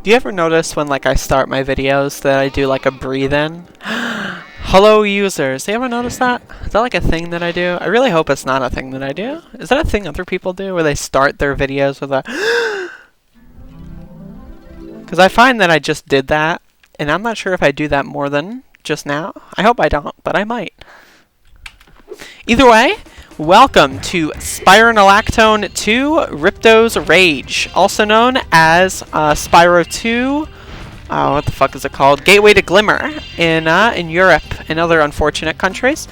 Do you ever notice when like I start my videos that I do like a breathe in? Hello users. Do you ever notice that? Is that like a thing that I do? I really hope it's not a thing that I do. Is that a thing other people do where they start their videos with a because I find that I just did that and I'm not sure if I do that more than just now. I hope I don't, but I might. Either way, welcome to Spyro 2 Ripto's Rage, also known as Spyro 2. What the fuck is it called? Gateway to Glimmer in Europe and other unfortunate countries.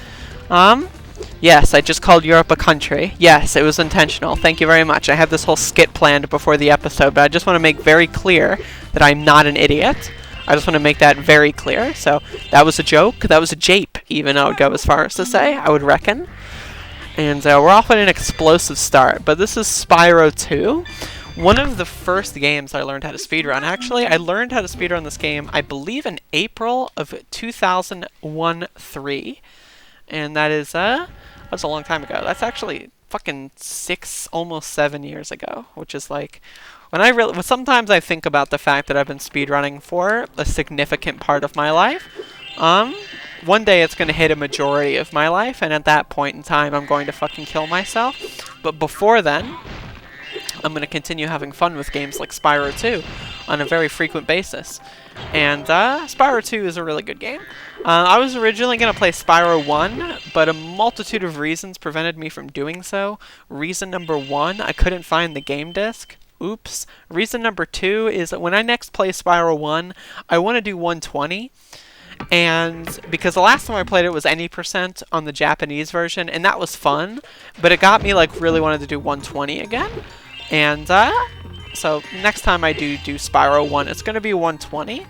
Yes, I just called Europe a country. Yes, it was intentional. Thank you very much. I had this whole skit planned before the episode, but I just want to make very clear that I'm not an idiot. I just want to make that very clear. So that was a joke. That was a jape, even I would go as far as to say, I would reckon. And we're off at an explosive start, but this is Spyro 2. One of the first games I learned how to speedrun. Actually, I learned how to speedrun this game, I believe, in April of 2001-3. And that is, that's a long time ago. That's actually fucking 6, almost 7 years ago, which is like, sometimes I think about the fact that I've been speedrunning for a significant part of my life. One day it's going to hit a majority of my life, and at that point in time, I'm going to fucking kill myself. But before then, I'm going to continue having fun with games like Spyro 2 on a very frequent basis. And Spyro 2 is a really good game. I was originally going to play Spyro 1, but a multitude of reasons prevented me from doing so. Reason number 1, I couldn't find the game disc. Oops. Reason number 2 is that when I next play Spyro 1, I want to do 120. And because the last time I played it was any % on the Japanese version, and that was fun, but it got me like really wanted to do 120 again. And so next time I do Spyro 1, it's going to be 120,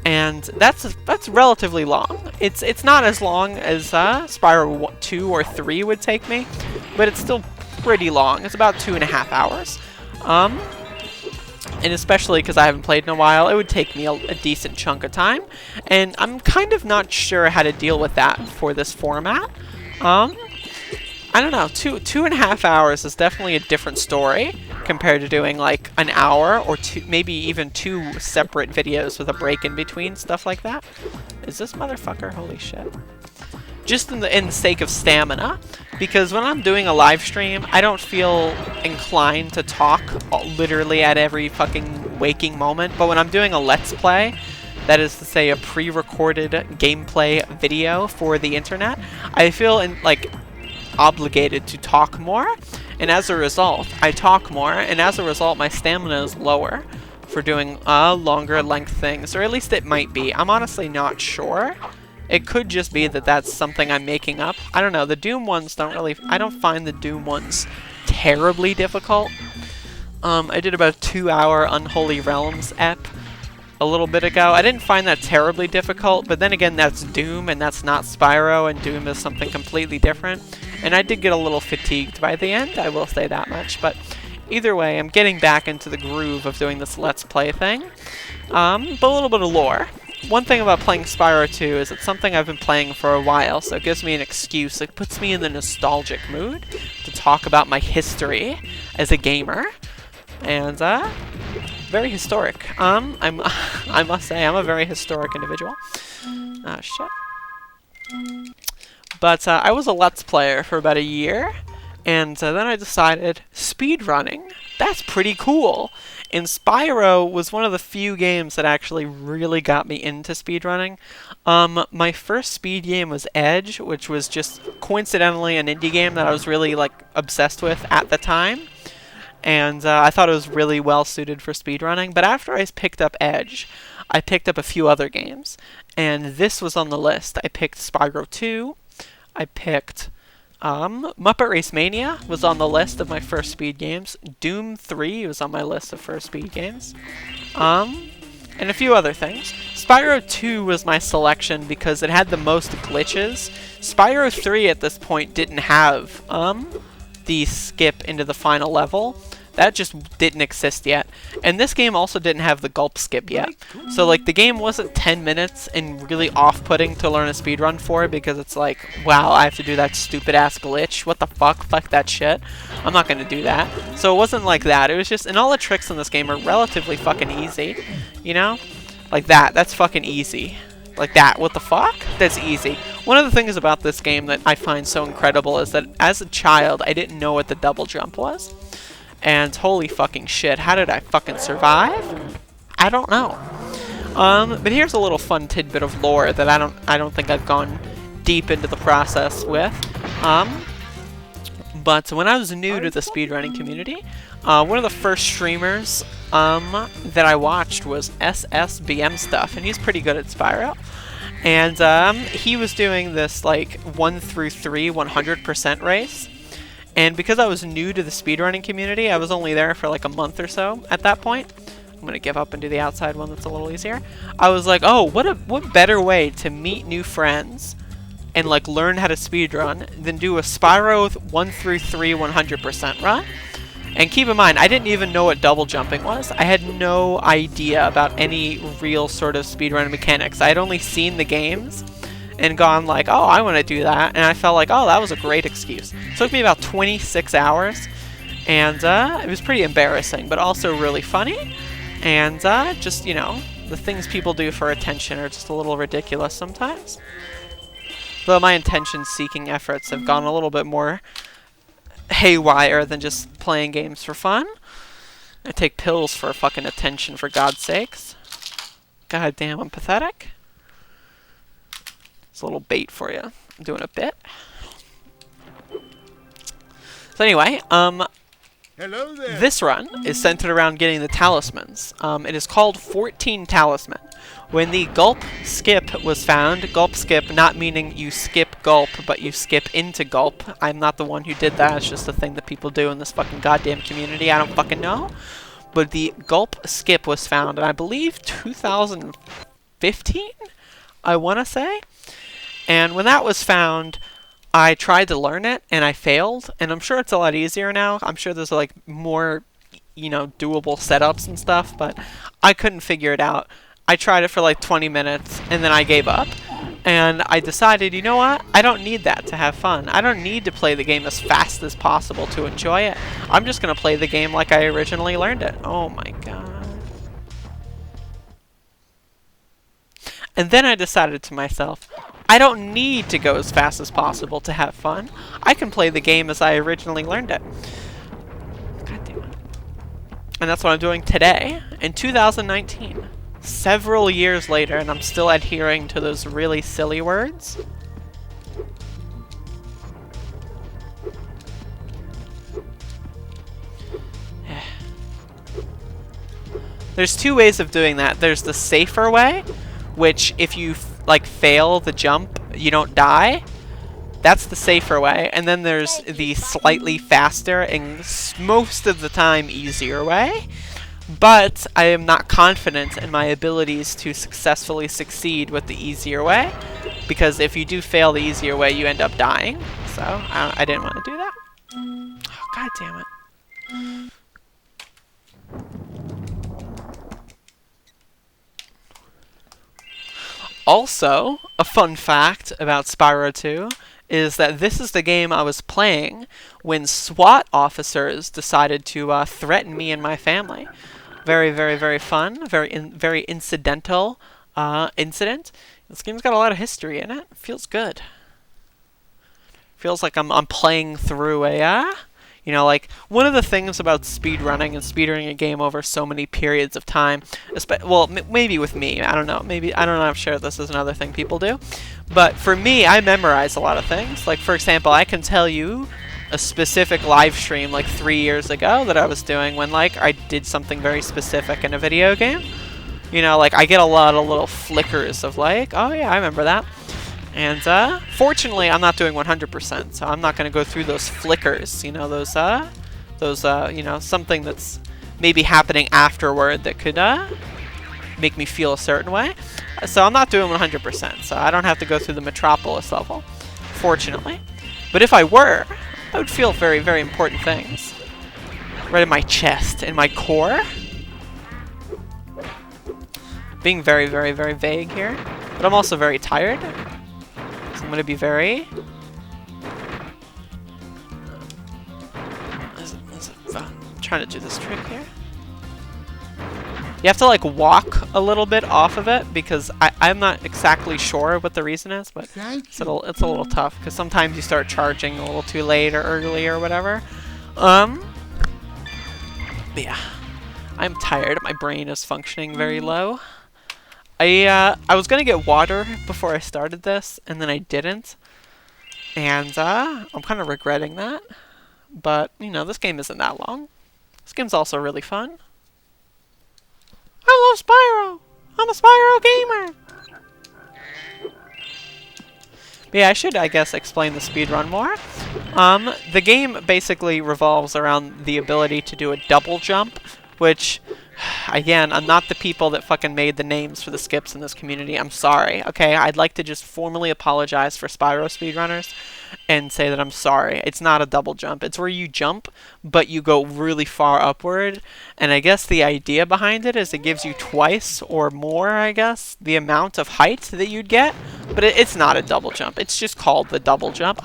and that's relatively long. It's not as long as Spyro 2 or 3 would take me, but it's still pretty long. It's about 2.5 hours. And especially because I haven't played in a while, it would take me a decent chunk of time, and I'm kind of not sure how to deal with that for this format. I don't know, 2.5 hours is definitely a different story compared to doing like an hour or two, maybe even 2 separate videos with a break in between, stuff like that. Is this motherfucker? Holy shit. Just in the sake of stamina, because when I'm doing a live stream, I don't feel inclined to talk literally at every fucking waking moment, but when I'm doing a Let's Play, that is to say a pre-recorded gameplay video for the internet, I feel like obligated to talk more, and as a result I talk more, and as a result my stamina is lower for doing longer length things, or at least it might be. I'm honestly not sure. It could just be that that's something I'm making up. I don't know. The Doom ones I don't find the Doom ones terribly difficult. I did about a 2-hour Unholy Realms ep a little bit ago. I didn't find that terribly difficult, but then again, that's Doom, and that's not Spyro, and Doom is something completely different. And I did get a little fatigued by the end, I will say that much. But either way, I'm getting back into the groove of doing this Let's Play thing. But a little bit of lore. One thing about playing Spyro 2 is it's something I've been playing for a while, so it gives me an excuse. It puts me in the nostalgic mood to talk about my history as a gamer. And, very historic. I must say, I'm a very historic individual. Ah, shit. But I was a Let's Player for about a year, and then I decided, speedrunning, that's pretty cool. And Spyro was one of the few games that actually really got me into speedrunning. My first speed game was Edge, which was just coincidentally an indie game that I was really like obsessed with at the time. And I thought it was really well suited for speedrunning. But after I picked up Edge, I picked up a few other games. And this was on the list. I picked Spyro 2. I picked Muppet Race Mania was on the list of my first speed games. Doom 3 was on my list of first speed games. And a few other things. Spyro 2 was my selection because it had the most glitches. Spyro 3 at this point didn't have the skip into the final level. That just didn't exist yet. And this game also didn't have the gulp skip yet. So like the game wasn't 10 minutes and really off-putting to learn a speedrun for, because it's like, wow, I have to do that stupid ass glitch. What the fuck? Fuck that shit. I'm not gonna do that. So it wasn't like that. It was just, and all the tricks in this game are relatively fucking easy. You know? Like that. That's fucking easy. Like that. What the fuck? That's easy. One of the things about this game that I find so incredible is that as a child, I didn't know what the double jump was. And holy fucking shit, how did I fucking survive? I don't know. But here's a little fun tidbit of lore that I don't think I've gone deep into the process with. But when I was new to the speedrunning community, one of the first streamers that I watched was SSBM Stuff, and he's pretty good at Spyro. And he was doing this like 1 through 3 100% race. And because I was new to the speedrunning community, I was only there for like a month or so at that point. I'm gonna give up and do the outside one that's a little easier. I was like, oh, what better way to meet new friends and like learn how to speedrun than do a Spyro 1 through 3 100% run? And keep in mind, I didn't even know what double jumping was. I had no idea about any real sort of speedrun mechanics. I had only seen the games and gone like, oh, I want to do that. And I felt like, oh, that was a great excuse. It took me about 26 hours. And it was pretty embarrassing, but also really funny. And just, you know, the things people do for attention are just a little ridiculous sometimes. Though my attention-seeking efforts have gone a little bit more haywire than just playing games for fun. I take pills for fucking attention, for God's sakes. God damn, I'm pathetic. It's a little bait for you. I'm doing a bit. So anyway, Hello there. this run is centered around getting the talismans. It is called 14 Talisman. When the gulp skip was found, gulp skip not meaning you skip gulp, but you skip into gulp. I'm not the one who did that. It's just a thing that people do in this fucking goddamn community. I don't fucking know. But the gulp skip was found in, I believe, 2015, I want to say. And when that was found, I tried to learn it, and I failed. And I'm sure it's a lot easier now. I'm sure there's, like, more, you know, doable setups and stuff, but I couldn't figure it out. I tried it for like 20 minutes, and then I gave up. And I decided, you know what? I don't need that to have fun. I don't need to play the game as fast as possible to enjoy it. I'm just going to play the game like I originally learned it. Oh my god. And then I decided to myself, I don't need to go as fast as possible to have fun. I can play the game as I originally learned it. God damn it. And that's what I'm doing today, in 2019. Several years later, and I'm still adhering to those really silly words. There's two ways of doing that. There's the safer way, which if you like fail the jump, you don't die. That's the safer way. And then there's the slightly faster and most of the time easier way. But I am not confident in my abilities to successfully succeed with the easier way, because if you do fail the easier way, you end up dying. So I didn't want to do that. Oh, God damn it. Also, a fun fact about Spyro 2 is that this is the game I was playing when SWAT officers decided to threaten me and my family. Very, very, very fun. Very incidental incident. This game's got a lot of history in it. Feels good. Feels like I'm playing through a you know, like one of the things about speedrunning and speedrunning a game over so many periods of time, well, maybe with me, I don't know. Maybe I don't know. I'm sure this is another thing people do, but for me, I memorize a lot of things. Like for example, I can tell you a specific live stream like 3 years ago that I was doing when like I did something very specific in a video game. You know, like I get a lot of little flickers of like, oh yeah, I remember that. And fortunately, I'm not doing 100%, so I'm not going to go through those flickers. You know, those you know, something that's maybe happening afterward that could make me feel a certain way. So I'm not doing 100%, so I don't have to go through the Metropolis level, fortunately. But if I were, I would feel very, very important things. right in my chest, in my core. Being very, very, very vague here. But I'm also very tired. So I'm going to be very... I'm trying to do this trick here. You have to like walk a little bit off of it because I'm not exactly sure what the reason is, but it's a little tough because sometimes you start charging a little too late or early or whatever. But yeah, I'm tired. My brain is functioning very low. I was gonna get water before I started this, and then I didn't, and I'm kind of regretting that. But you know, this game isn't that long. This game's also really fun. I love Spyro! I'm a Spyro gamer! But yeah, I should, I guess, explain the speedrun more. The game basically revolves around the ability to do a double jump, which, again, I'm not the people that fucking made the names for the skips in this community. I'm sorry, okay? I'd like to just formally apologize for Spyro speedrunners and say that I'm sorry. It's not a double jump. It's where you jump, but you go really far upward. And I guess the idea behind it is it gives you twice or more, I guess, the amount of height that you'd get. But it's not a double jump. It's just called the double jump.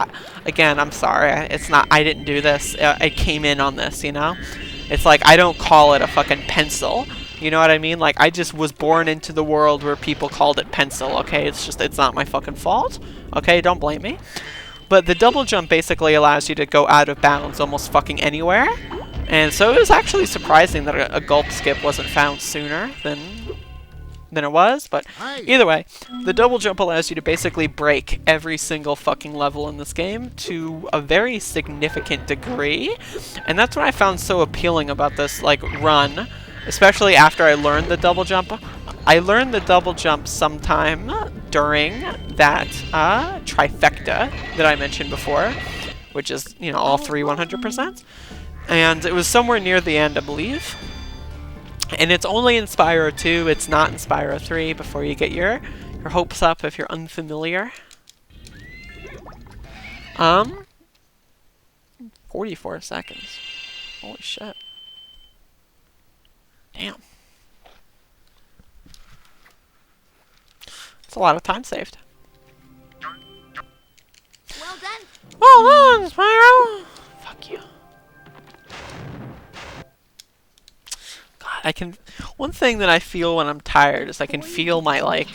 Again, I'm sorry. It's not. I didn't do this. I came in on this, you know? It's like I don't call it a fucking pencil. You know what I mean? Like, I just was born into the world where people called it pencil, okay? It's not my fucking fault. Okay, don't blame me. But the double jump basically allows you to go out of bounds almost fucking anywhere. And so it was actually surprising that a gulp skip wasn't found sooner than it was. But either way, the double jump allows you to basically break every single fucking level in this game to a very significant degree. And that's what I found so appealing about this, like, run. Especially after I learned the double jump. I learned the double jump sometime during that trifecta that I mentioned before, which is, you know, all three 100%. And it was somewhere near the end, I believe. And it's only in Spyro 2, it's not in Spyro 3, before you get your hopes up if you're unfamiliar. 44 seconds. Holy shit. Damn. That's a lot of time saved. Well done. Well done, Spyro! Fuck you. God, one thing that I feel when I'm tired is I can feel my, like,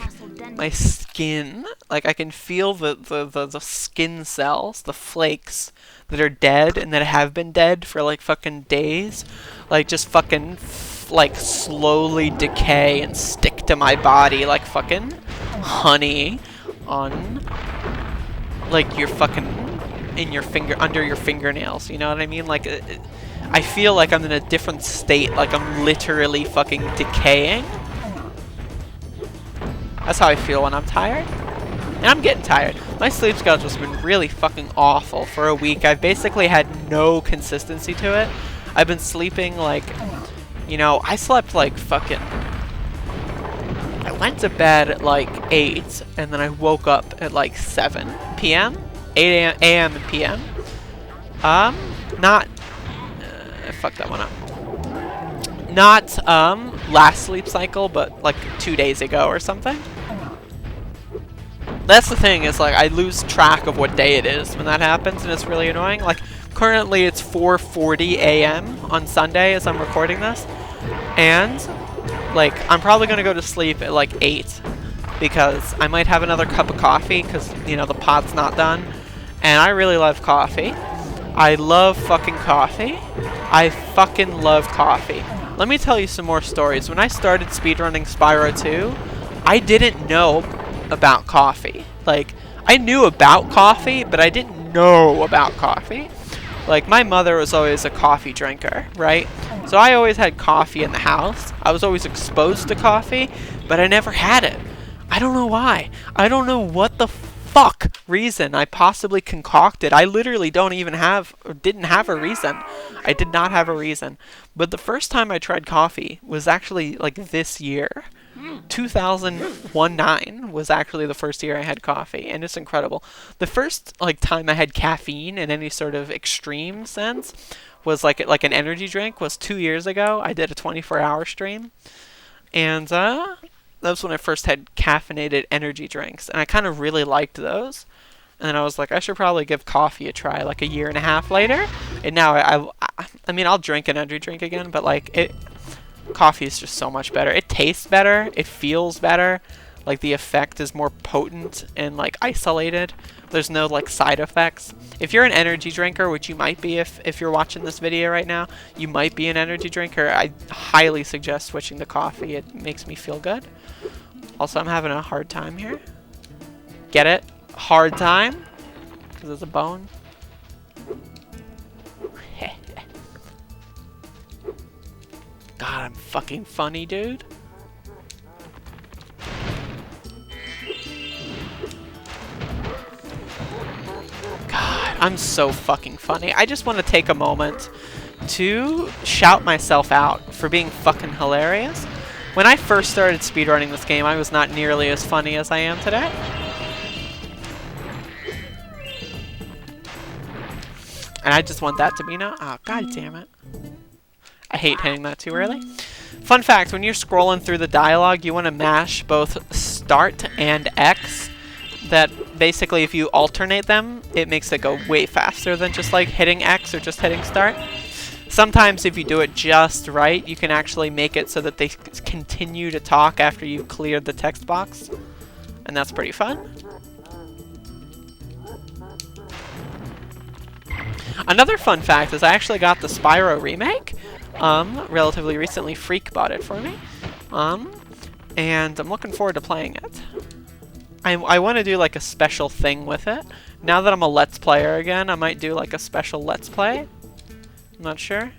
my skin. Like, I can feel the skin cells, the flakes that are dead and that have been dead for, like, fucking days. Like, just fucking, like, slowly decay and stick to my body like fucking honey on, like, your fucking, in your finger, under your fingernails, you know what I mean? Like, I feel like I'm in a different state, like I'm literally fucking decaying. That's how I feel when I'm tired. And I'm getting tired. My sleep schedule's been really fucking awful for a week. I've basically had no consistency to it. I've been sleeping like, you know, I slept like fucking... I went to bed at like 8, and then I woke up at like 7 p.m. 8 a.m. and p.m. Not... I fucked that one up. Not, last sleep cycle, but like 2 days ago or something. That's the thing, is like I lose track of what day it is when that happens, and it's really annoying. Like, currently it's 4:40 a.m. on Sunday as I'm recording this, and like I'm probably gonna go to sleep at like 8 because I might have another cup of coffee because, you know, the pot's not done, and I really love coffee. I love fucking coffee. I fucking love coffee. Let me tell you some more stories. When I started speedrunning Spyro 2, I didn't know about coffee. Like, I knew about coffee, but I didn't know about coffee. Like, my mother was always a coffee drinker, right? So I always had coffee in the house. I was always exposed to coffee, but I never had it. I don't know why. I don't know what the fuck reason I possibly concocted. I literally don't even have, or didn't have a reason. I did not have a reason. But the first time I tried coffee was actually like this year. 2009 was actually the first year I had coffee, and it's incredible. The first like time I had caffeine in any sort of extreme sense was like an energy drink was 2 years ago. I did a 24-hour stream, and that was when I first had caffeinated energy drinks, and I kind of really liked those. And then I was like, I should probably give coffee a try like a year and a half later. And now I mean, I'll drink an energy drink again, but like coffee is just so much better. It tastes better. It feels better. Like the effect is more potent and like isolated. There's no like side effects. If you're an energy drinker, which you might be if you're watching this video right now, you might be an energy drinker. I highly suggest switching to coffee. It makes me feel good. Also, I'm having a hard time here. Get it? Hard time? Because there's a bone. God, I'm fucking funny, dude. God, I'm so fucking funny. I just want to take a moment to shout myself out for being fucking hilarious. When I first started speedrunning this game, I was not nearly as funny as I am today. And I just want that to be known. Oh, god damn it. I hate hitting that too early. Fun fact, when you're scrolling through the dialogue, you want to mash both start and X. That basically, if you alternate them, it makes it go way faster than just like hitting X or just hitting start. Sometimes if you do it just right, you can actually make it so that they continue to talk after you've cleared the text box. And that's pretty fun. Another fun fact is I actually got the Spyro remake. Relatively recently. Freak bought it for me. And I'm looking forward to playing it. I want to do like a special thing with it. Now that I'm a Let's Player again, I might do like a special Let's Play. I'm not sure.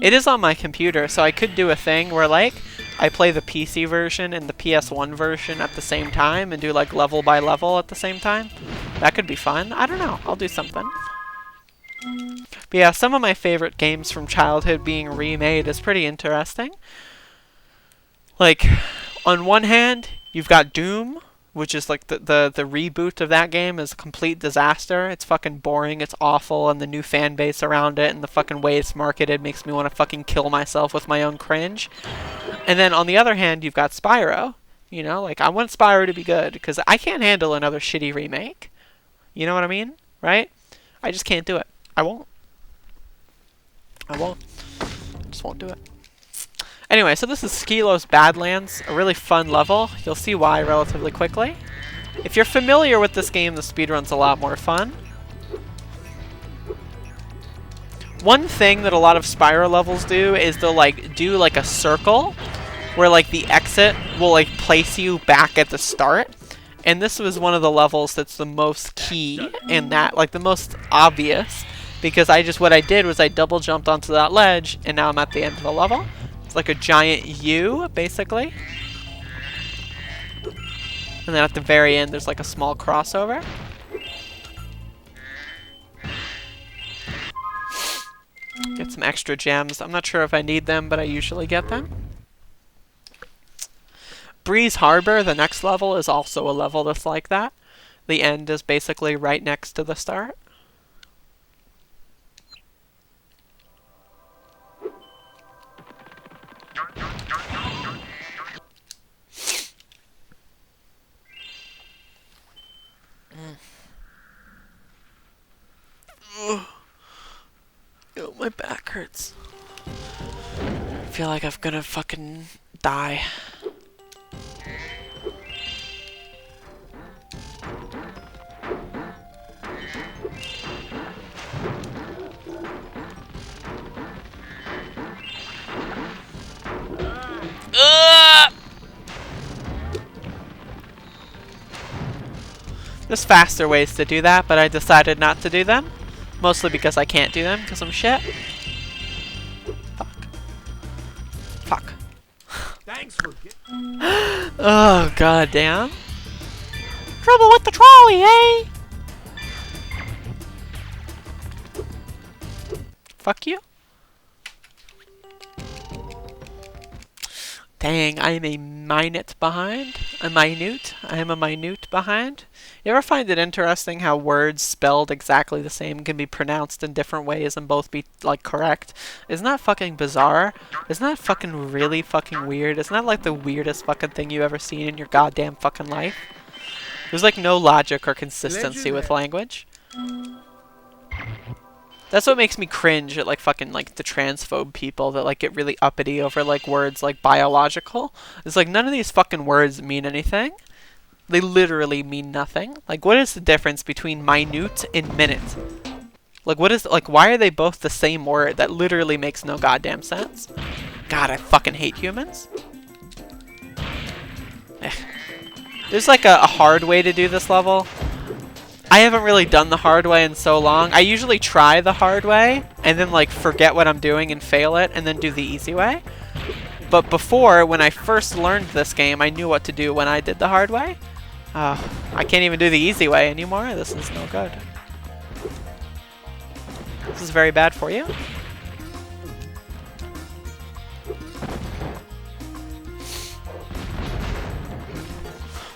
It is on my computer, so I could do a thing where like I play the PC version and the PS1 version at the same time and do like level by level at the same time. That could be fun. I don't know. I'll do something. But yeah, some of my favorite games from childhood being remade is pretty interesting. Like, on one hand, you've got Doom, which is like the reboot of that game is a complete disaster. It's fucking boring, it's awful, and the new fan base around it and the fucking way it's marketed makes me want to fucking kill myself with my own cringe. And then on the other hand, you've got Spyro. You know, like, I want Spyro to be good, because I can't handle another shitty remake. You know what I mean? Right? I just can't do it. I won't. I just won't do it. Anyway, so this is Skilo's Badlands, a really fun level. You'll see why relatively quickly. If you're familiar with this game, the speedrun's a lot more fun. One thing that a lot of Spyro levels do is they'll like do like a circle where like the exit will like place you back at the start. And this was one of the levels that's the most key in that, like the most obvious, because what I did was I double jumped onto that ledge and now I'm at the end of the level. It's like a giant U, basically. And then at the very end, there's like a small crossover. Get some extra gems. I'm not sure if I need them, but I usually get them. Breeze Harbor, the next level, is also a level that's like that. The end is basically right next to the start. Oh, my back hurts. I feel like I'm gonna fucking die. There's faster ways to do that, but I decided not to do them. Mostly because I can't do them, because I'm shit. Fuck. Fuck. Thanks for Oh, god damn. Trouble with the trolley, eh? Fuck you. Dang, I am a minute behind. A minute? I am a minute behind. You ever find it interesting how words spelled exactly the same can be pronounced in different ways and both be, like, correct? Isn't that fucking bizarre? Isn't that fucking really fucking weird? Isn't that, like, the weirdest fucking thing you've ever seen in your goddamn fucking life? There's, like, no logic or consistency with language. That's what makes me cringe at, like, fucking, like, the transphobe people that, like, get really uppity over, like, words like biological. It's like, none of these fucking words mean anything. They literally mean nothing. Like, what is the difference between minute and minute? Like, what is, like, why are they both the same word? That literally makes no goddamn sense. God, I fucking hate humans. There's, like, a hard way to do this level. I haven't really done the hard way in so long. I usually try the hard way and then, like, forget what I'm doing and fail it and then do the easy way. But before, when I first learned this game, I knew what to do when I did the hard way. I can't even do the easy way anymore. This is no good. This is very bad for you.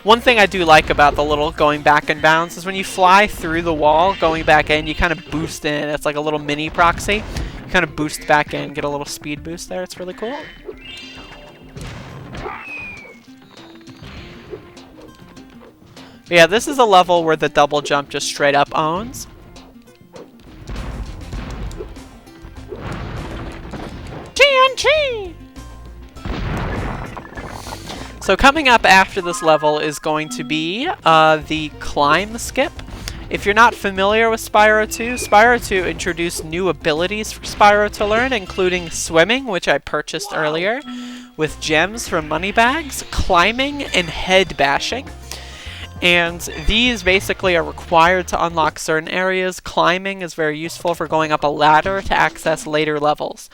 One thing I do like about the little going back and bounds is when you fly through the wall, going back in, you kind of boost in. It's like a little mini proxy. You kind of boost back in, get a little speed boost there. It's really cool. But yeah, this is a level where the double jump just straight up owns. TNT! So coming up after this level is going to be the climb skip. If you're not familiar with Spyro 2, Spyro 2 introduced new abilities for Spyro to learn, including swimming, which I purchased earlier, with gems from money bags, climbing, and head bashing. And these basically are required to unlock certain areas. Climbing is very useful for going up a ladder to access later levels.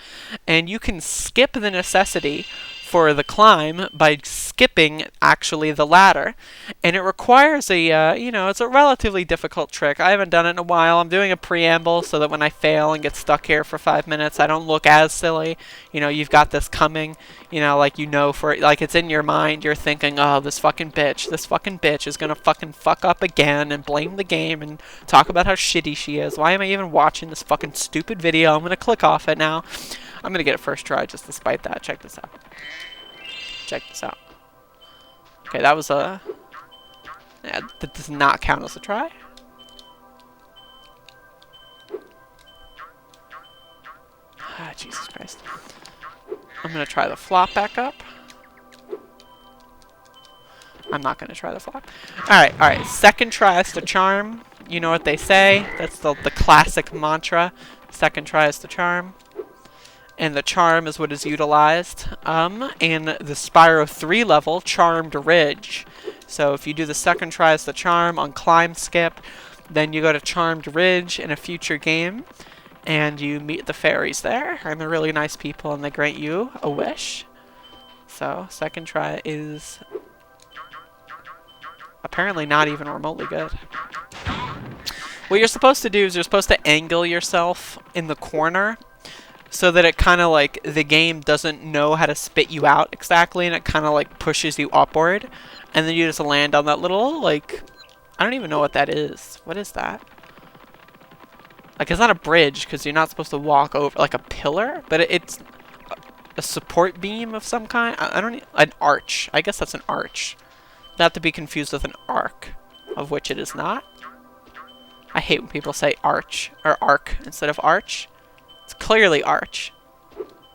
And you can skip the necessity for the climb by skipping actually the ladder, and it requires a you know, it's a relatively difficult trick. I haven't done it in a while. I'm doing a preamble so that when I fail and get stuck here for 5 minutes, I don't look as silly. You know, you've got this coming, you know, like, you know, for like, it's in your mind. You're thinking, oh, this fucking bitch is gonna fucking fuck up again and blame the game and talk about how shitty she is. Why am I even watching this fucking stupid video? I'm gonna click off it now. I'm gonna get it first try just despite that. Check this out. Check this out. Okay, that was a... Yeah, that does not count as a try. Ah, Jesus Christ. I'm gonna try the flop back up. I'm not gonna try the flop. Alright. Second try is the charm. You know what they say. That's the classic mantra. Second try is the charm. And the charm is what is utilized in the Spyro 3 level, Charmed Ridge. So if you do the second try as the charm on Climb Skip, then you go to Charmed Ridge in a future game, and you meet the fairies there, and they're really nice people, and they grant you a wish. So second try is apparently not even remotely good. What you're supposed to do is you're supposed to angle yourself in the corner, so that it kind of like, the game doesn't know how to spit you out exactly, and it kind of like pushes you upward. And then you just land on that little, like, I don't even know what that is. What is that? Like, it's not a bridge, because you're not supposed to walk over, like a pillar, but it's a support beam of some kind. I don't, an arch. I guess that's an arch. Not to be confused with an arc, of which it is not. I hate when people say arch, or arc, instead of arch. It's clearly arch.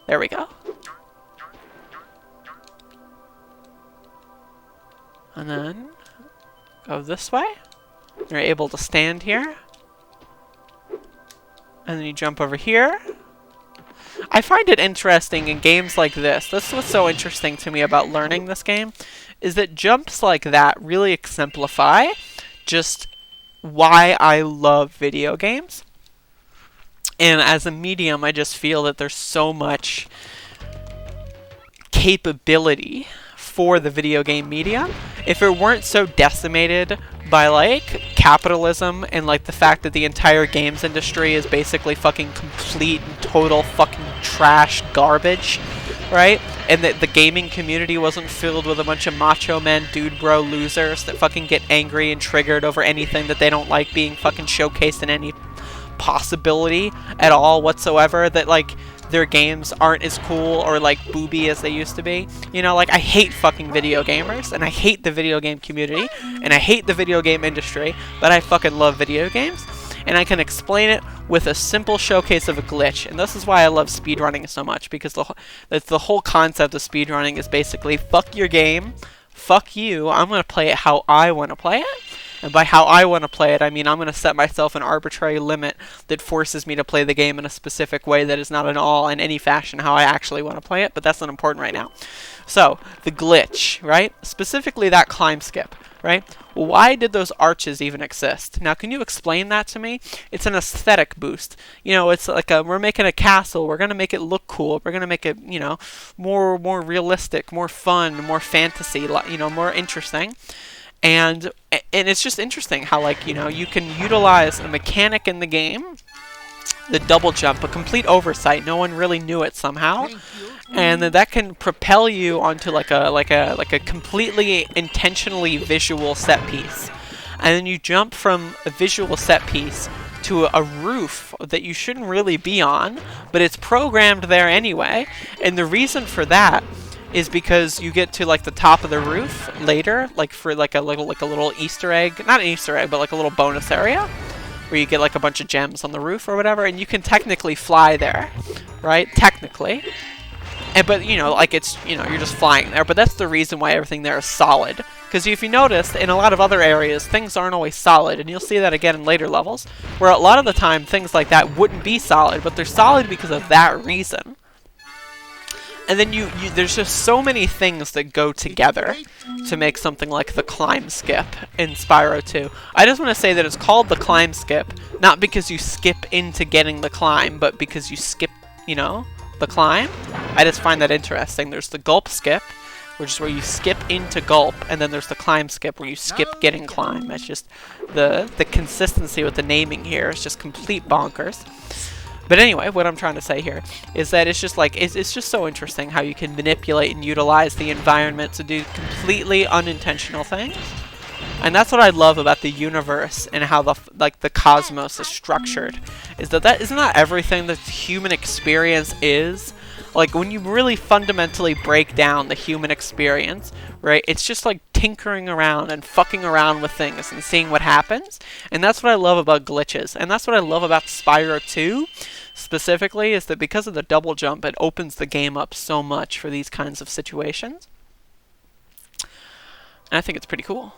There we go. And then go this way. You're able to stand here. And then you jump over here. I find it interesting in games like this. This is what's so interesting to me about learning this game, is that jumps like that really exemplify just why I love video games. And as a medium, I just feel that there's so much capability for the video game media, if it weren't so decimated by like capitalism and like the fact that the entire games industry is basically fucking complete and total fucking trash garbage, right? And that the gaming community wasn't filled with a bunch of macho men, dude bro losers that fucking get angry and triggered over anything that they don't like being fucking showcased in any possibility at all whatsoever, that like their games aren't as cool or like booby as they used to be. You know, like I hate fucking video gamers, and I hate the video game community, and I hate the video game industry, but I fucking love video games. And I can explain it with a simple showcase of a glitch. And this is why I love speedrunning so much, because the whole concept of speedrunning is basically fuck your game, fuck you, I'm going to play it how I want to play it. And by how I want to play it, I mean I'm going to set myself an arbitrary limit that forces me to play the game in a specific way that is not at all in any fashion how I actually want to play it, but that's not important right now. So, the glitch, right? Specifically that climb skip, right? Why did those arches even exist? Now, can you explain that to me? It's an aesthetic boost. You know, it's like we're making a castle. We're going to make it look cool. We're going to make it, you know, more realistic, more fun, more fantasy, you know, more interesting. And it's just interesting how, like, you know, you can utilize a mechanic in the game, the double jump, a complete oversight. No one really knew it somehow. And that can propel you onto like a completely intentionally visual set piece. And then you jump from a visual set piece to a roof that you shouldn't really be on, but it's programmed there anyway. And the reason for that is because you get to like the top of the roof later, like for like a little Easter egg, not an Easter egg, but like a little bonus area where you get like a bunch of gems on the roof or whatever, and you can technically fly there, right? Technically. But, you know, like it's, you know, you're just flying there. But that's the reason why everything there is solid. Because if you notice, in a lot of other areas, things aren't always solid. And you'll see that again in later levels, where a lot of the time, things like that wouldn't be solid. But they're solid because of that reason. And then there's just so many things that go together to make something like the climb skip in Spyro 2. I just want to say that it's called the climb skip, not because you skip into getting the climb, but because you skip, you know, the climb. I just find that interesting. There's the gulp skip, which is where you skip into gulp, and then there's the climb skip where you skip getting climb. It's just the consistency with the naming here is just complete bonkers. But anyway, what I'm trying to say here is that it's just like it's just so interesting how you can manipulate and utilize the environment to do completely unintentional things. And that's what I love about the universe and how the cosmos is structured. Is that isn't that everything that the human experience is? Like when you really fundamentally break down the human experience, right? It's just like tinkering around and fucking around with things and seeing what happens. And that's what I love about glitches. And that's what I love about Spyro 2 specifically, is that because of the double jump, it opens the game up so much for these kinds of situations. And I think it's pretty cool.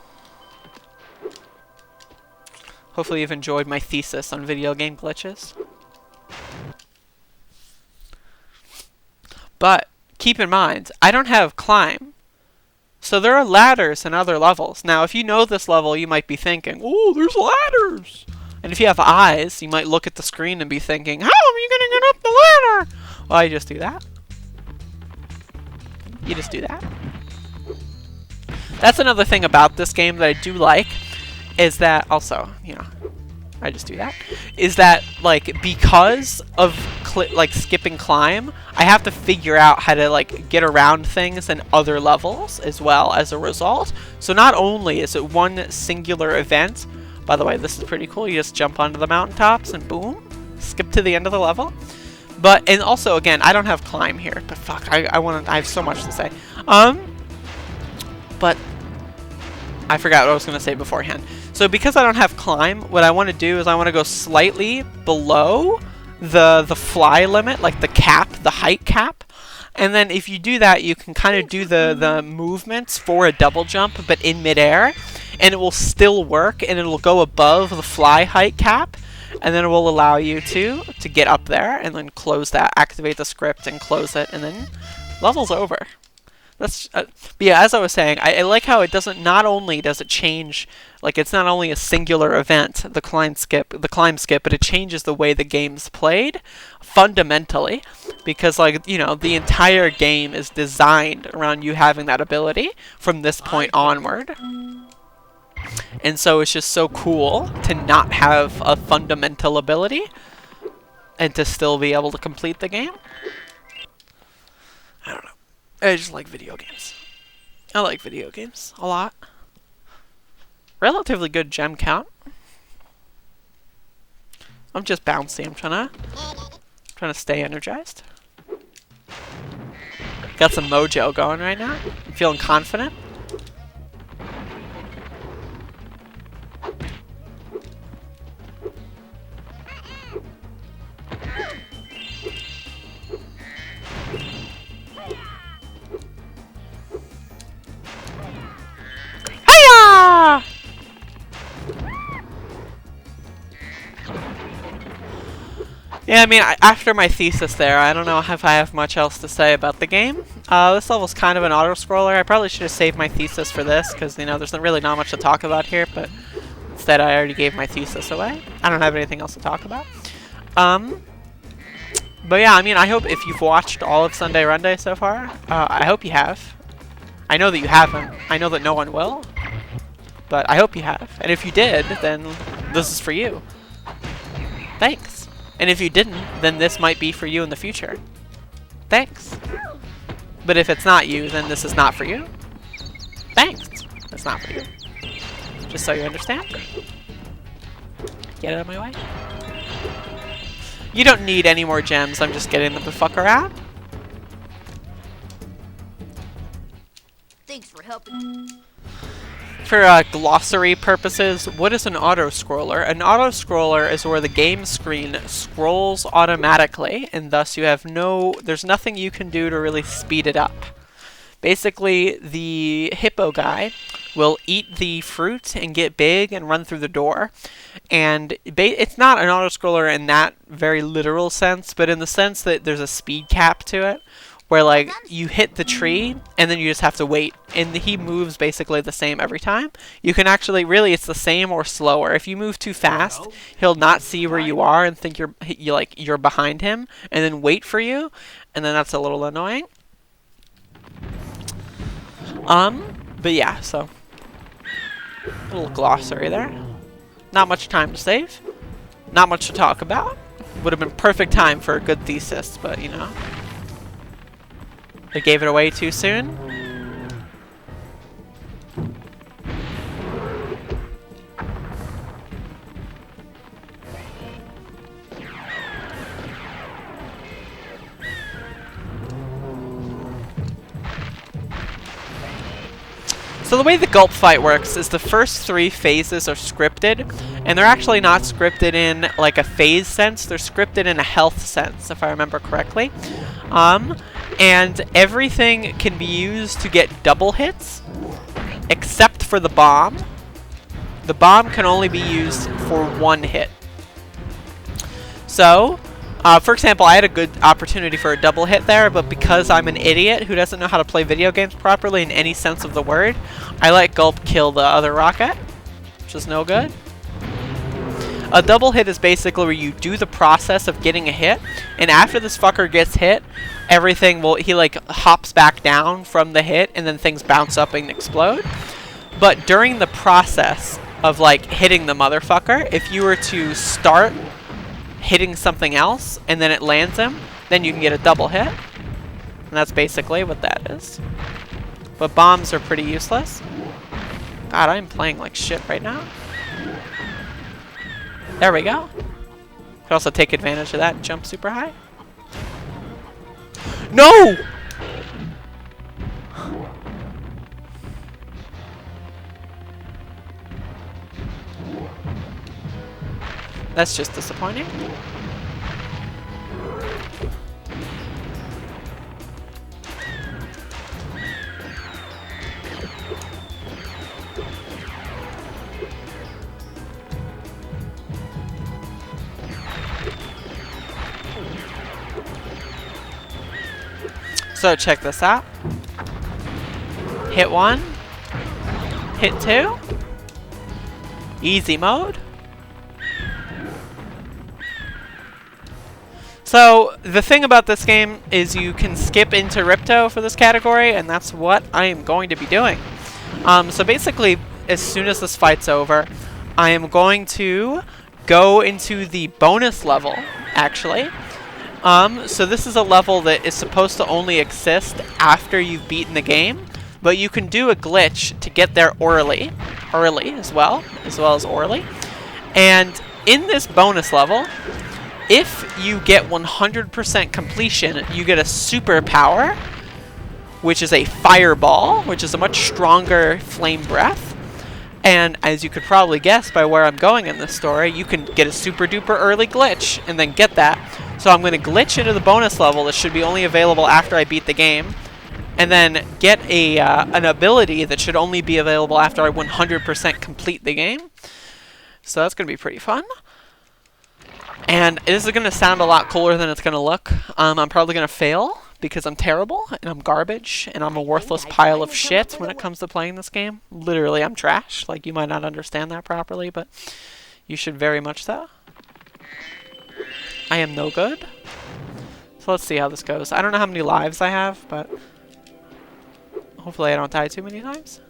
Hopefully you've enjoyed my thesis on video game glitches. But keep in mind, I don't have climb. So there are ladders in other levels. Now, if you know this level, you might be thinking, oh, there's ladders. And if you have eyes, you might look at the screen and be thinking, how are you going to get up the ladder? Well, you just do that. You just do that. That's another thing about this game that I do like, is that also, you know, I just do that, is that, like, because of, like, skipping climb, I have to figure out how to, like, get around things in other levels as well as a result. So not only is it one singular event, by the way, this is pretty cool, you just jump onto the mountaintops and boom, skip to the end of the level. But, and also, again, I don't have climb here, but fuck, I have so much to say. But I forgot what I was going to say beforehand. So because I don't have climb, what I want to do is I want to go slightly below the fly limit, like the cap, the height cap. And then if you do that, you can kind of do the movements for a double jump, but in midair. And it will still work, and it will go above the fly height cap. And then it will allow you to get up there, and then close that, activate the script, and close it, and then level's over. That's but yeah, as I was saying, I like how it doesn't. Not only does it change, like it's not only a singular event, the climb skip, but it changes the way the game's played fundamentally, because like the entire game is designed around you having that ability from this point onward. And so it's just so cool to not have a fundamental ability and to still be able to complete the game. I don't know. I just like video games. I like video games a lot. Relatively good gem count. I'm just bouncy. I'm trying to stay energized. Got some mojo going right now. I'm feeling confident. Hiya! Yeah, I mean, after my thesis there, I don't know if I have much else to say about the game. This level's kind of an auto-scroller. I probably should have saved my thesis for this, because, there's really not much to talk about here, but instead I already gave my thesis away. I don't have anything else to talk about. But yeah, I mean, I hope if you've watched all of Sunday Runday so far, I hope you have. I know that you haven't. I know that no one will. But I hope you have. And if you did, then this is for you. Thanks. And if you didn't, then this might be for you in the future. Thanks. But if it's not you, then this is not for you. Thanks. It's not for you. Just so you understand. Get out of my way. You don't need any more gems. I'm just getting them to fuck around. Thanks for helping. For glossary purposes, what is an auto-scroller? An auto-scroller is where the game screen scrolls automatically, and thus you have there's nothing you can do to really speed it up. Basically, the hippo guy will eat the fruit and get big and run through the door. And it's not an auto-scroller in that very literal sense, but in the sense that there's a speed cap to it, where like you hit the tree and then you just have to wait, and he moves basically the same every time. You can actually, really, it's the same or slower. If you move too fast, he'll not see where you are and think you're behind him, and then wait for you, and then that's a little annoying. But yeah, so a little glossary there. Not much time to save. Not much to talk about. Would have been perfect time for a good thesis, but they gave it away too soon. So the way the gulp fight works is the first 3 phases are scripted, and they're actually not scripted in like a phase sense, they're scripted in a health sense, if I remember correctly. And everything can be used to get double hits, except for the bomb. The bomb can only be used for 1 hit. So, for example, I had a good opportunity for a double hit there, but because I'm an idiot who doesn't know how to play video games properly in any sense of the word, I let Gulp kill the other rocket, which is no good. A double hit is basically where you do the process of getting a hit, and after this fucker gets hit, he like hops back down from the hit, and then things bounce up and explode. But during the process of like hitting the motherfucker, if you were to start hitting something else and then it lands him, then you can get a double hit. And that's basically what that is. But bombs are pretty useless. God, I'm playing like shit right now. There we go. Could also take advantage of that and jump super high. No! That's just disappointing. So check this out. Hit 1. Hit 2. Easy mode. So, the thing about this game is you can skip into Ripto for this category, and that's what I am going to be doing. So basically, as soon as this fight's over, I am going to go into the bonus level, actually. So this is a level that is supposed to only exist after you've beaten the game, but you can do a glitch to get there early as well as orally. And in this bonus level, if you get 100% completion, you get a superpower, which is a fireball, which is a much stronger flame breath. And as you could probably guess by where I'm going in this story, you can get a super duper early glitch and then get that. So I'm going to glitch into the bonus level that should be only available after I beat the game, and then get an ability that should only be available after I 100% complete the game. So that's going to be pretty fun. And this is going to sound a lot cooler than it's going to look. I'm probably going to fail because I'm terrible and I'm garbage and I'm a worthless pile of shit when it comes to playing this game. Literally, I'm trash. Like, you might not understand that properly, but you should very much so. I am no good. So let's see how this goes. I don't know how many lives I have, but hopefully I don't die too many times.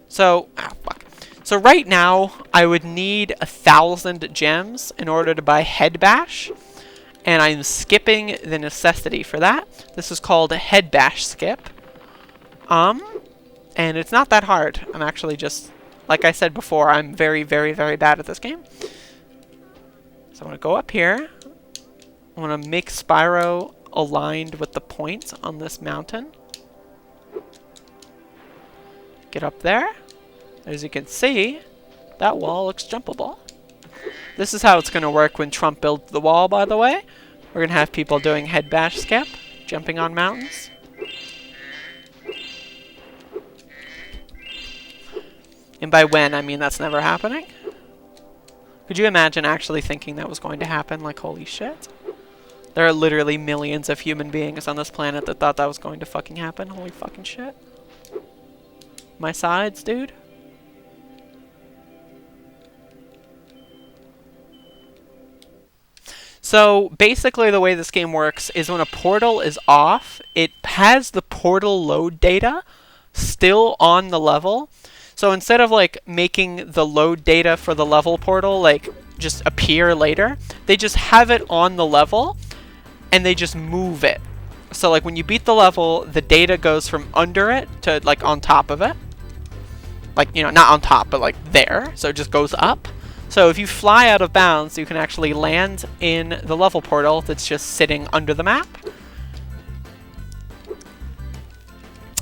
So, fuck. So right now, I would need 1,000 gems in order to buy Head Bash, and I'm skipping the necessity for that. This is called a Head Bash skip. And it's not that hard. I'm actually just, like I said before, I'm very, very, very bad at this game. So I'm going to go up here. I'm going to make Spyro aligned with the point on this mountain. Get up there. As you can see, that wall looks jumpable. This is how it's going to work when Trump builds the wall, by the way. We're going to have people doing head bash skip, jumping on mountains. And by when, I mean that's never happening. Could you imagine actually thinking that was going to happen? Like, holy shit. There are literally millions of human beings on this planet that thought that was going to fucking happen. Holy fucking shit. My sides, dude. So basically the way this game works is when a portal is off, it has the portal load data still on the level. So instead of like making the load data for the level portal like just appear later, they just have it on the level and they just move it. So like when you beat the level, the data goes from under it to like on top of it. Like, you know, not on top, but like there. So it just goes up. So if you fly out of bounds, you can actually land in the level portal that's just sitting under the map.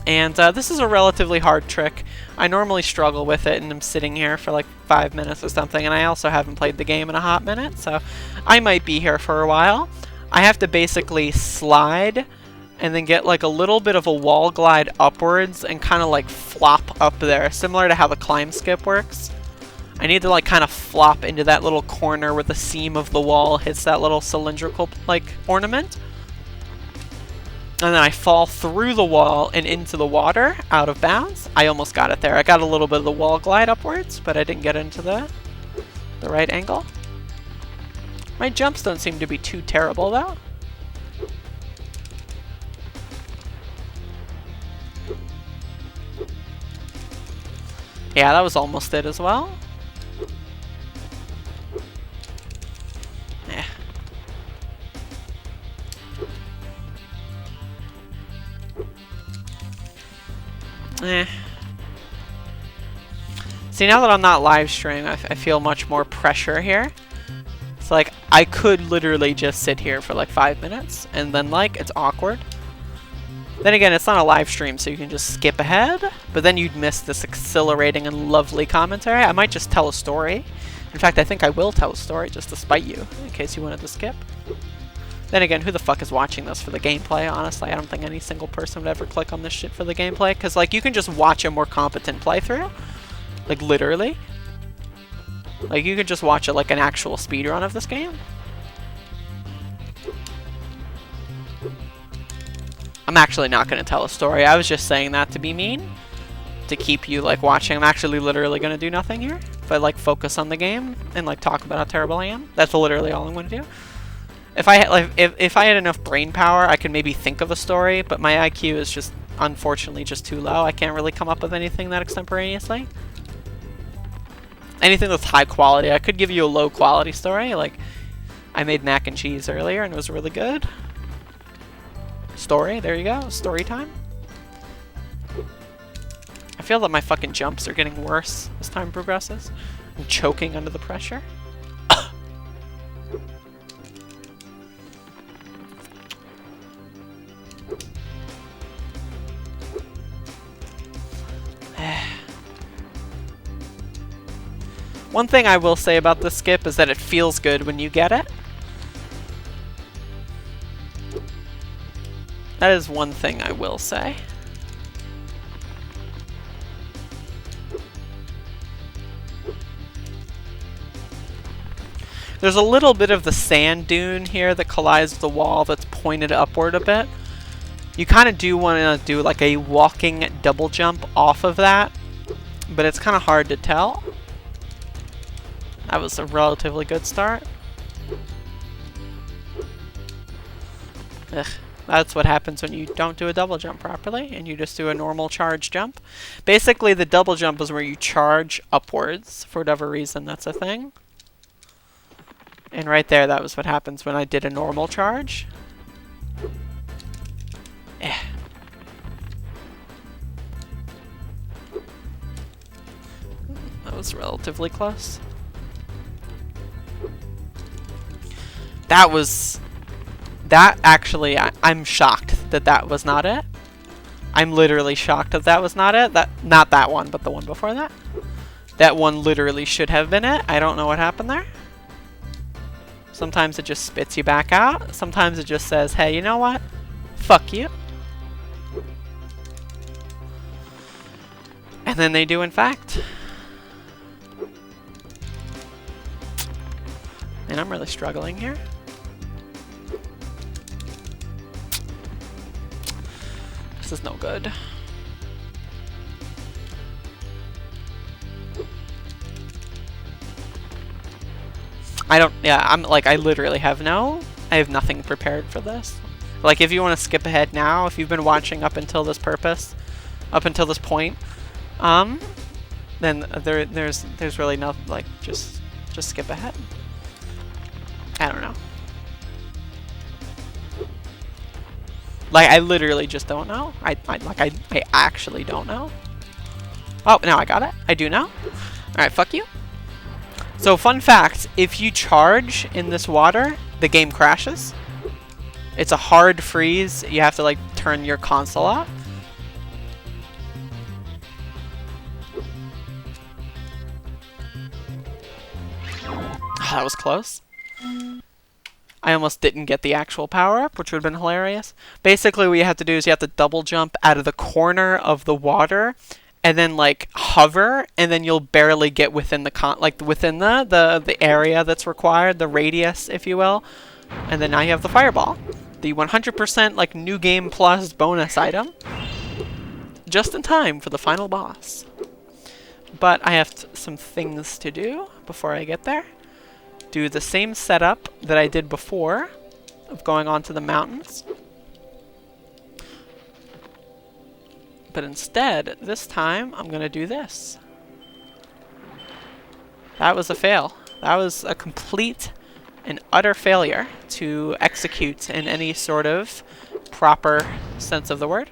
And this is a relatively hard trick. I normally struggle with it, and I'm sitting here for like 5 minutes or something, and I also haven't played the game in a hot minute, so I might be here for a while. I have to basically slide and then get like a little bit of a wall glide upwards and kind of like flop up there, similar to how the climb skip works. I need to like kind of flop into that little corner where the seam of the wall hits that little cylindrical like ornament. And then I fall through the wall and into the water, out of bounds. I almost got it there. I got a little bit of the wall glide upwards, but I didn't get into the right angle. My jumps don't seem to be too terrible though. Yeah, that was almost it as well. See, now that I'm not live streaming, I feel much more pressure here. It's like, I could literally just sit here for like 5 minutes, and then like, it's awkward. Then again, it's not a live stream, so you can just skip ahead, but then you'd miss this exhilarating and lovely commentary. I might just tell a story. In fact, I think I will tell a story just to spite you, in case you wanted to skip. Then again, who the fuck is watching this for the gameplay? Honestly, I don't think any single person would ever click on this shit for the gameplay, because like, you can just watch a more competent playthrough. Like, literally. Like, you could just watch it like an actual speedrun of this game. I'm actually not going to tell a story. I was just saying that to be mean. To keep you, like, watching. I'm actually literally going to do nothing here. If I, like, focus on the game and, like, talk about how terrible I am. That's literally all I'm going to do. If I had, like, if I had enough brain power, I could maybe think of a story, but my IQ is just, unfortunately, just too low. I can't really come up with anything that extemporaneously. Anything that's high quality. I could give you a low quality story, like, I made mac and cheese earlier and it was really good. Story, there you go, story time. I feel that my fucking jumps are getting worse as time progresses. I'm choking under the pressure. One thing I will say about this skip is that it feels good when you get it. That is one thing I will say. There's a little bit of the sand dune here that collides with the wall that's pointed upward a bit. You kind of do want to do like a walking double jump off of that, but it's kind of hard to tell. That was a relatively good start. Ugh, that's what happens when you don't do a double jump properly and you just do a normal charge jump. Basically, the double jump is where you charge upwards. For whatever reason, that's a thing. And right there, that was what happens when I did a normal charge. Eh. That was relatively close. That actually, I'm shocked that that was not it. I'm literally shocked that that was not it. Not that one, but the one before that. That one literally should have been it. I don't know what happened there. Sometimes it just spits you back out. Sometimes it just says, hey, you know what? Fuck you. And then they do, in fact. And I'm really struggling here. This is no good. I'm like, I literally have I have nothing prepared for this. Like, if you want to skip ahead now, if you've been watching up until this point, then there's really no, like, just skip ahead. I don't know. Like, I literally just don't know. I actually don't know. Oh, now I got it. I do know. Alright, fuck you. So, fun fact, if you charge in this water, the game crashes. It's a hard freeze. You have to, like, turn your console off. That was close. I almost didn't get the actual power-up, which would have been hilarious. Basically, what you have to do is you have to double jump out of the corner of the water, and then, like, hover, and then you'll barely get within the within the area that's required, the radius, if you will. And then now you have the fireball, the 100% like new game plus bonus item, just in time for the final boss. But I have some things to do before I get there. Do the same setup that I did before of going onto the mountains. But instead, this time, I'm going to do this. That was a fail. That was a complete and utter failure to execute in any sort of proper sense of the word.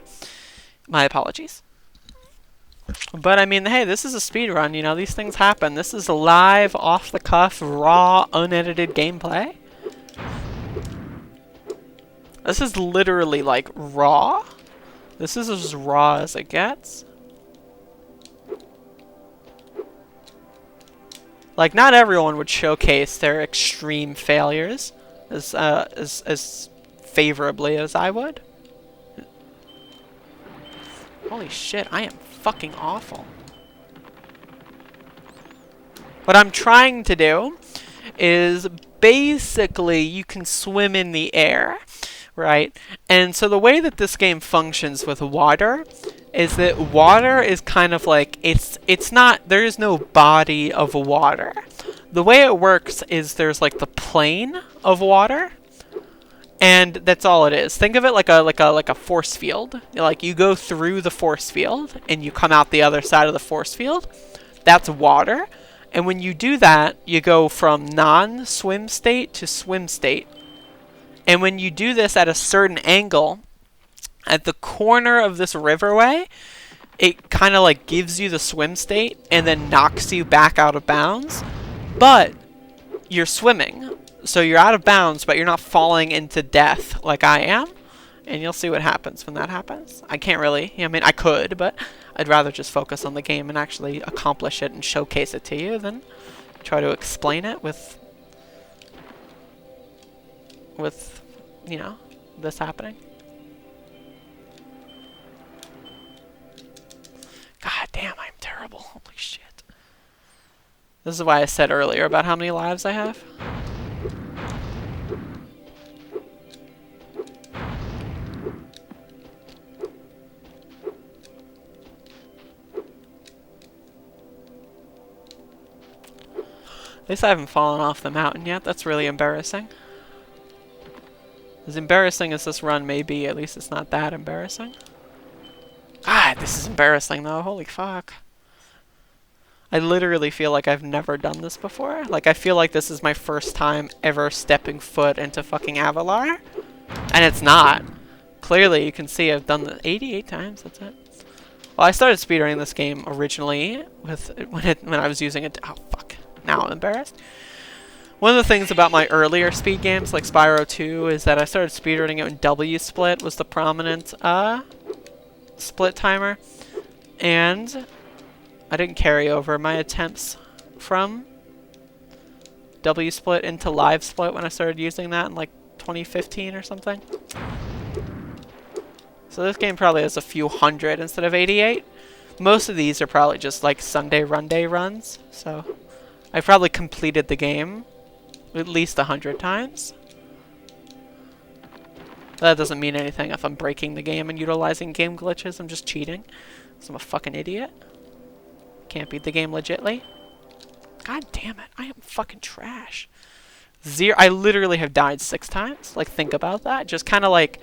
My apologies. But I mean, hey, this is a speedrun, you know, these things happen. This is live, off-the-cuff, raw, unedited gameplay. This is literally, like, raw. This is as raw as it gets. Like, not everyone would showcase their extreme failures as favorably as I would. Holy shit, I am fucking awful. What I'm trying to do is basically you can swim in the air right? And so the way that this game functions with water is that water is kind of like, it's not, there is no body of water. The way it works is there's like the plane of water, and that's all it is. Think of it like a force field. Like you go through the force field and you come out the other side of the force field. That's water. And when you do that, you go from non-swim state to swim state. And when you do this at a certain angle, at the corner of this riverway, it kind of like gives you the swim state and then knocks you back out of bounds. But you're swimming, so you're out of bounds, but you're not falling into death like I am. And you'll see what happens when that happens. I can't really, I mean, I could, but I'd rather just focus on the game and actually accomplish it and showcase it to you than try to explain it with you know, this happening. God damn, I'm terrible. Holy shit. This is why I said earlier about how many lives I have. At least I haven't fallen off the mountain yet. That's really embarrassing. As embarrassing as this run may be, at least it's not that embarrassing. God, this is embarrassing though. Holy fuck. I literally feel like I've never done this before. Like, I feel like this is my first time ever stepping foot into fucking Avalar. And it's not. Clearly, you can see I've done it 88 times. That's it. Well, I started speedrunning this game originally with when I was using it. Oh, fuck. Now I'm embarrassed. One of the things about my earlier speed games, like Spyro 2, is that I started speedrunning it when W-split was the prominent split timer. And I didn't carry over my attempts from W-split into live split when I started using that in like 2015 or something. So this game probably has a few hundred instead of 88. Most of these are probably just like Sunday Runday runs. So I probably completed the game at least 100 times. That doesn't mean anything if I'm breaking the game and utilizing game glitches. I'm just cheating. So I'm a fucking idiot. Can't beat the game legitly. God damn it. I am fucking trash. I literally have died 6 times. Like, think about that. Just kind of like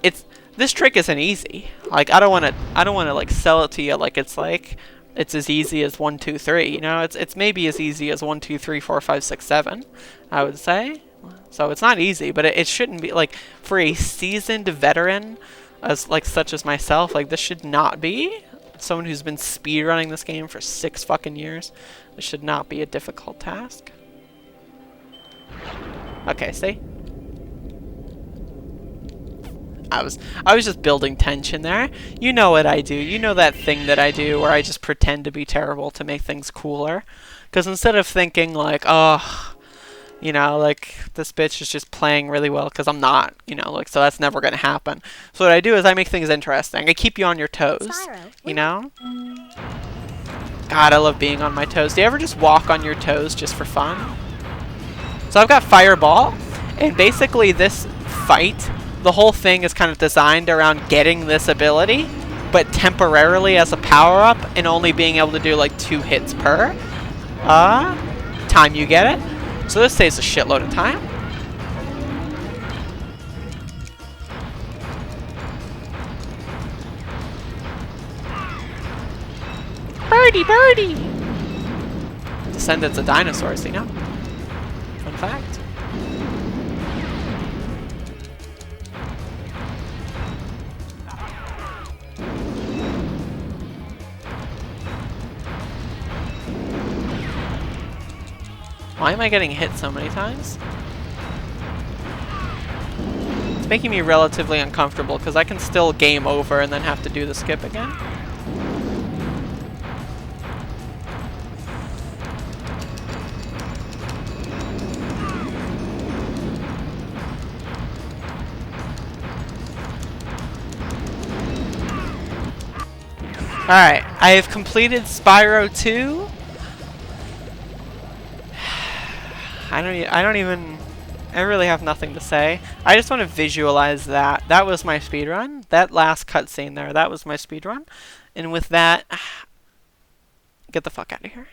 it's, this trick isn't easy. Like, I don't want to like sell it to you like it's as easy as 1, 2, 3. You know, it's maybe as easy as 1, 2, 3, 4, 5, 6, 7. I would say. So it's not easy, but it shouldn't be like for a seasoned veteran as like such as myself. Like, this should not be. Someone who's been speedrunning this game for 6 fucking years. This should not be a difficult task. Okay, see? I was just building tension there. You know what I do. You know that thing that I do where I just pretend to be terrible to make things cooler. Because instead of thinking like, oh, you know, like, this bitch is just playing really well, because I'm not, you know, like, so that's never going to happen. So what I do is I make things interesting. I keep you on your toes, Spyro, you know? God, I love being on my toes. Do you ever just walk on your toes just for fun? So I've got Fireball, and basically this fight, the whole thing is kind of designed around getting this ability, but temporarily as a power-up, and only being able to do, like, 2 hits per time you get it. So this saves a shitload of time. Birdie, birdie! Descendants of dinosaurs, you know? Fun fact. Why am I getting hit so many times? It's making me relatively uncomfortable because I can still game over and then have to do the skip again. Alright, I have completed Spyro 2. I don't even... I really have nothing to say. I just want to visualize that. That was my speedrun. That last cutscene there, that was my speedrun. And with that, get the fuck out of here.